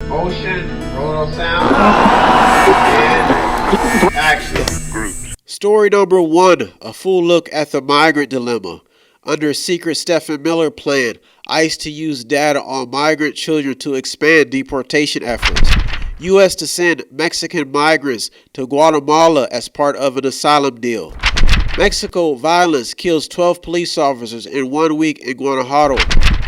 Motion, roll sound, and action. Story number 1, a full look at the migrant dilemma. Under secret Stephen Miller plan, ICE to use data on migrant children to expand deportation efforts. U.S. to send Mexican migrants to Guatemala as part of an asylum deal. Mexico violence kills 12 police officers in 1 week in Guanajuato.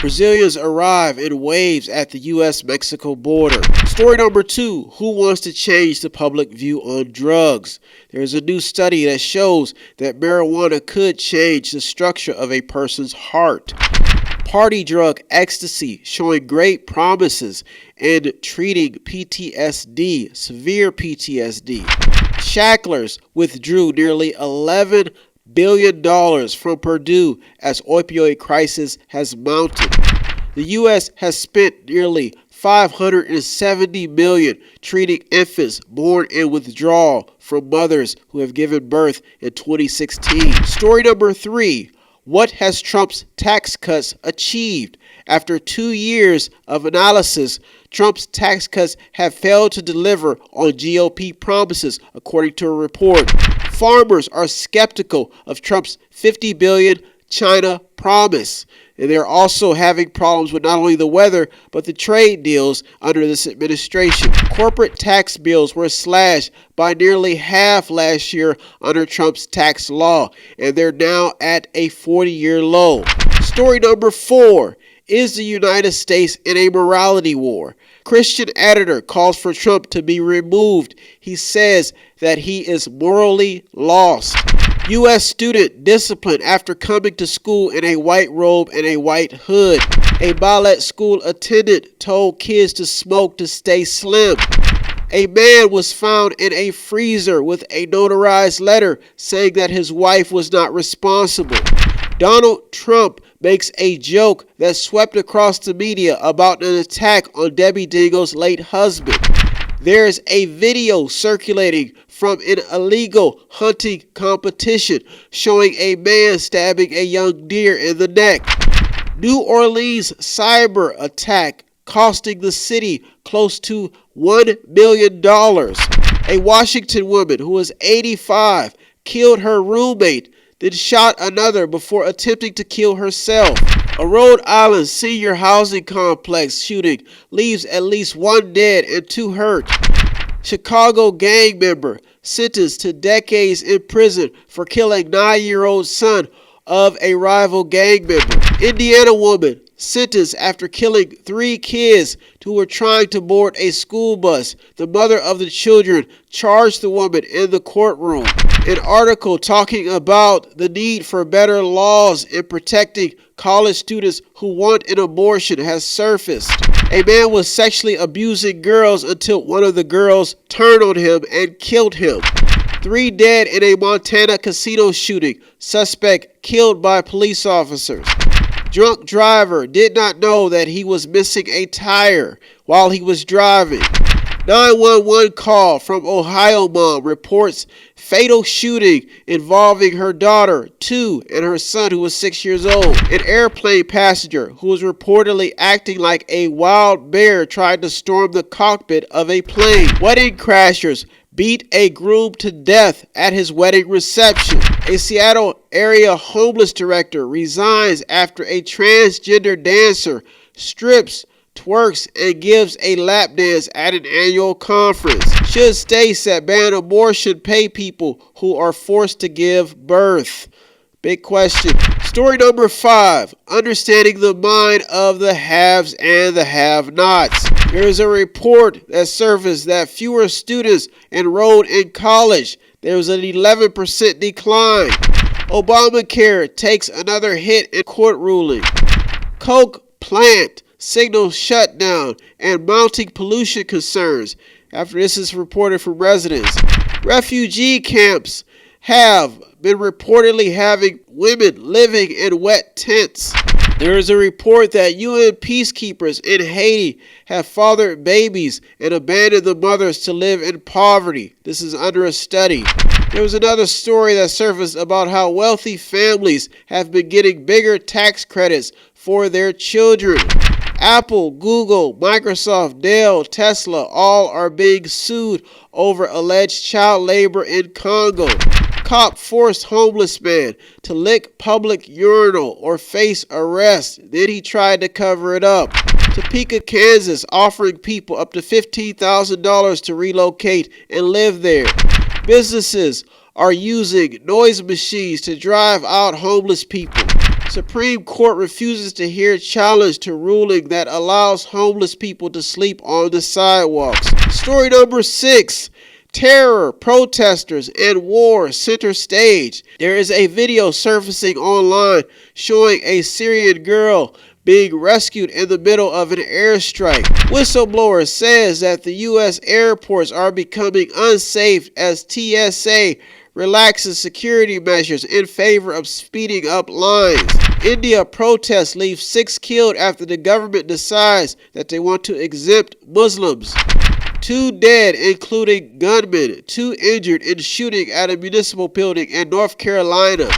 Brazilians arrive in waves at the U.S.-Mexico border. Story number 2, who wants to change the public view on drugs? There is a new study that shows that marijuana could change the structure of a person's heart. Party drug ecstasy showing great promises in treating PTSD, severe PTSD. Shacklers withdrew nearly $11 billion from Purdue as opioid crisis has mounted. The U.S. has spent nearly $570 million treating infants born in withdrawal from mothers who have given birth in 2016. Story number 3. What has Trump's tax cuts achieved? After 2 years of analysis, Trump's tax cuts have failed to deliver on GOP promises, according to a report. Farmers are skeptical of Trump's $50 billion China promise, and they're also having problems with not only the weather, but the trade deals under this administration. Corporate tax bills were slashed by nearly half last year under Trump's tax law, and they're now at a 40-year low. Story number 4. Is the United States in a morality war? Christian editor calls for Trump to be removed. He says that he is morally lost. U.S. student disciplined after coming to school in a white robe and a white hood. A ballet school attendant told kids to smoke to stay slim. A man was found in a freezer with a notarized letter saying that his wife was not responsible. Donald Trump makes a joke that swept across the media about an attack on Debbie Dingo's late husband. There's a video circulating from an illegal hunting competition showing a man stabbing a young deer in the neck. New Orleans cyber attack costing the city close to $1 million. A Washington woman who was 85 killed her roommate, then shot another before attempting to kill herself. A Rhode Island senior housing complex shooting leaves at least 1 dead and 2 hurt. Chicago gang member sentenced to decades in prison for killing 9-year-old son of a rival gang member. Indiana woman sentenced after killing 3 kids who were trying to board a school bus. The mother of the children charged the woman in the courtroom. An article talking about the need for better laws in protecting college students who want an abortion has surfaced. A man was sexually abusing girls until one of the girls turned on him and killed him. 3 dead in a Montana casino shooting. Suspect killed by police officers. Drunk driver did not know that he was missing a tire while he was driving. 911 call from Ohio mom reports fatal shooting involving her daughter, 2, and her son who was 6 years old. An airplane passenger who was reportedly acting like a wild bear tried to storm the cockpit of a plane. Wedding crashers beat a groom to death at his wedding reception. A Seattle area homeless director resigns after a transgender dancer strips, twerks, and gives a lap dance at an annual conference. Should states that ban abortion pay people who are forced to give birth? Big question. Story number 5. Understanding the mind of the haves and the have-nots. There is a report that surfaced that fewer students enrolled in college. There was an 11% decline. Obamacare takes another hit in court ruling. Coke plant signals shutdown and mounting pollution concerns after this is reported from residents. Refugee camps have been reportedly having women living in wet tents. There is a report that UN peacekeepers in Haiti have fathered babies and abandoned the mothers to live in poverty. This is under a study. There was another story that surfaced about how wealthy families have been getting bigger tax credits for their children. Apple, Google, Microsoft, Dell, Tesla, all are being sued over alleged child labor in Congo. Cop forced homeless man to lick public urinal or face arrest. Then he tried to cover it up. Topeka, Kansas, offering people up to $15,000 to relocate and live there. Businesses are using noise machines to drive out homeless people. Supreme Court refuses to hear challenge to ruling that allows homeless people to sleep on the sidewalks. Story number 6. Terror, protesters, and war center stage. There is a video surfacing online showing a Syrian girl being rescued in the middle of an airstrike. Whistleblower says that the U.S. airports are becoming unsafe as TSA relaxes security measures in favor of speeding up lines. India protests leave 6 killed after the government decides that they want to exempt Muslims. 2 dead, including gunmen, 2 injured in shooting at a municipal building in North Carolina.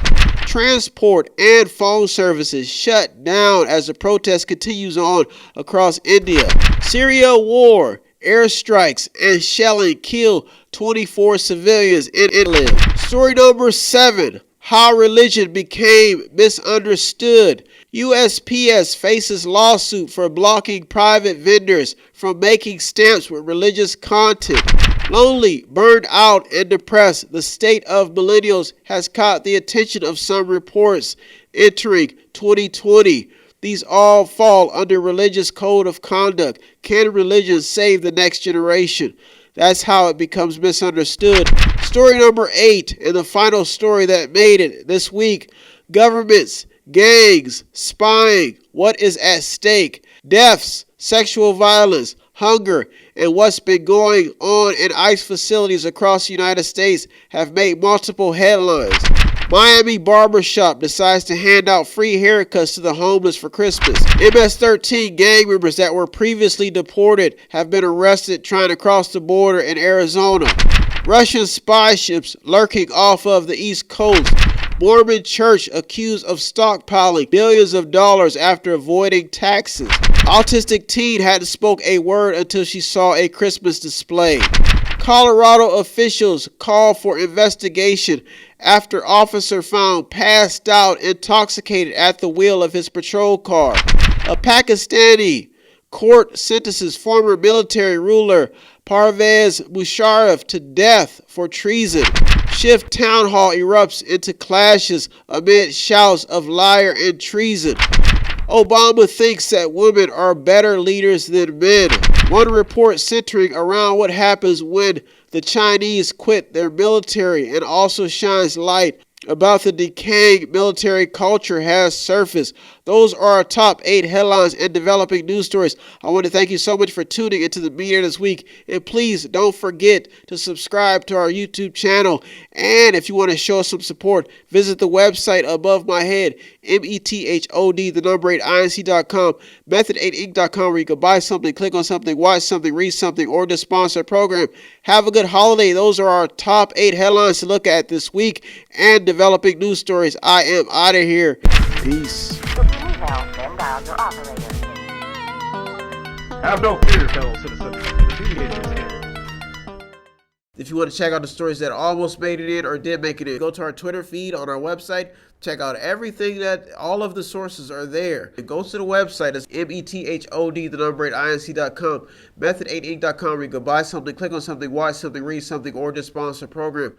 Transport and phone services shut down as the protest continues on across India. Syria war, airstrikes and shelling kill 24 civilians in Idlib. Story number 7. How religion became misunderstood. USPS faces lawsuit for blocking private vendors from making stamps with religious content. Lonely, burned out, and depressed, the state of millennials has caught the attention of some reports entering 2020. These all fall under religious code of conduct. Can religion save the next generation? That's how it becomes misunderstood. Story number 8, and the final story that made it this week. Governments, gangs, spying, what is at stake? Deaths, sexual violence, hunger, and what's been going on in ICE facilities across the United States have made multiple headlines. Miami barbershop decides to hand out free haircuts to the homeless for Christmas. MS-13 gang members that were previously deported have been arrested trying to cross the border in Arizona. Russian spy ships lurking off of the East Coast. Mormon church accused of stockpiling billions of dollars after avoiding taxes. Autistic teen hadn't spoke a word until she saw a Christmas display. Colorado officials call for investigation after officer found passed out intoxicated at the wheel of his patrol car. A Pakistani court sentences former military ruler Parvez Musharraf to death for treason. Shift town hall erupts into clashes amid shouts of liar and treason. Obama thinks that women are better leaders than men. One report centering around what happens when the Chinese quit their military and also shines light about the decaying military culture has surfaced. Those are our top 8 headlines and developing news stories. I want to thank you so much for tuning into the Mediator this week. And please don't forget to subscribe to our YouTube channel. And if you want to show us some support, visit the website above my head, method8inc.com, method8inc.com, where you can buy something, click on something, watch something, read something, or just sponsor a program. Have a good holiday. Those are our top 8 headlines to look at this week and developing news stories. I am out of here. Peace. Have no fear, fellow citizens. The Mediator is here. If you want to check out the stories that almost made it in or did make it in, go to our Twitter feed on our website. Check out everything all of the sources are there. And go to the website. It's method8inc.com, method8inc.com, where you can buy something, click on something, watch something, read something, or just sponsor a program.